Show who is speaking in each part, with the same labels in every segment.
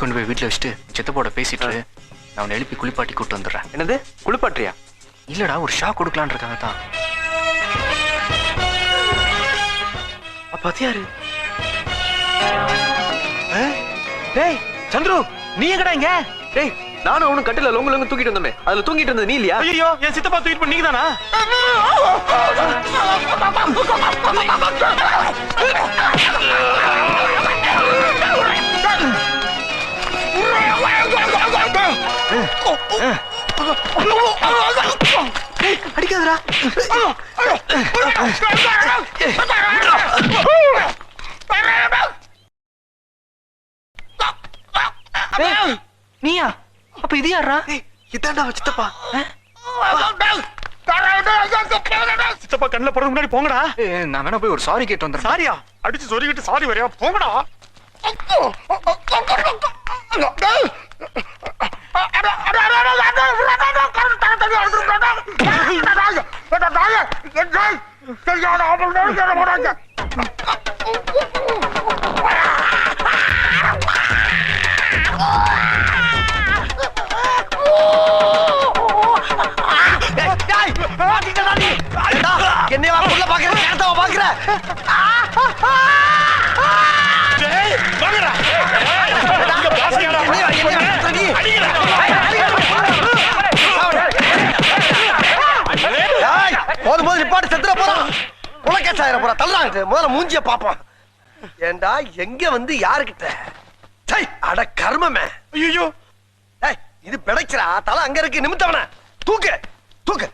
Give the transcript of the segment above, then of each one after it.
Speaker 1: கொண்டு போய் வீட்டுல வச்சுட்டு சித்தப்போட பேசிட்டு நான் அவனை எழுப்பி குளிப்பாட்டி கூட்டு வந்துடுறேன்.
Speaker 2: என்னது குளிப்பாட்டியா?
Speaker 1: இல்லடா ஒரு ஷாக் கொடுக்கலான்னு இருக்காங்க தான்.
Speaker 2: அப்ப அது யாரு? டேய் சந்துரு, நீ எங்கடா இங்க? டேய் நானும் அவனும் கட்டில லொங்கு லொங்கு தூக்கிட்டு வந்தோமே, அதுல தூங்கிட்டு இருந்தது நீ இல்லையா?
Speaker 3: ஐயோ என் சித்தப்பா தூக்கிட்டு பண்ணீங்க தானா?
Speaker 2: அடிக்காதடா.
Speaker 1: நீயா? அப்ப இது யாரா?
Speaker 2: இதான்டா சித்தப்பா.
Speaker 3: சித்தப்பா கண்ணுல போறது முன்னாடி போங்கடா.
Speaker 1: நான் வேணா போய் ஒரு சாரி கேட்டு வந்துடுறேன்.
Speaker 3: சாரியா? அடிச்சு சொருகிட்டு சாரி வரையா? போங்கடா.
Speaker 2: என்னைய உள்ள பாக்குற, நேரத்தாவ பாக்குற. போதும் போது நிப்பாட்டு, செத்துற போறான். உலகேச ஆயிர போறா, தள்ளுறாங்க. முதல்ல மூஞ்சிய பாப்போம். ஏண்டா எங்க வந்து யாருக்கிட்ட? அட கர்மமே.
Speaker 3: ஐயோ
Speaker 2: இது பிடைக்கிறா, தலை அங்க இருக்கு, நிமித்தவன தூக்கு தூக்கு.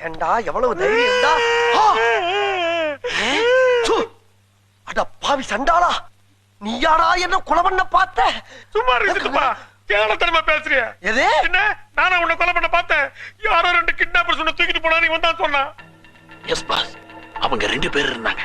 Speaker 2: ஏண்டா எவ்வளவு தைரியம் இருந்தா? அட பாவி சண்டாளா, நீ யாரா என்ன கொலை பண்ண பார்த்த?
Speaker 3: சும்மா இருக்குப்பா, கேவலத்தனமா பேசுறிய.
Speaker 2: எது
Speaker 3: என்ன? நானா உன்னை கொலை பண்ண பார்த்தேன்? யாரோ ரெண்டு கிட்னாப்பர்ஸ் உன்னை தூக்கிட்டு போனா நீ வந்தான் சொன்னா.
Speaker 4: எஸ் பாஸ், அவங்க 2 பேர் இருந்தாங்க.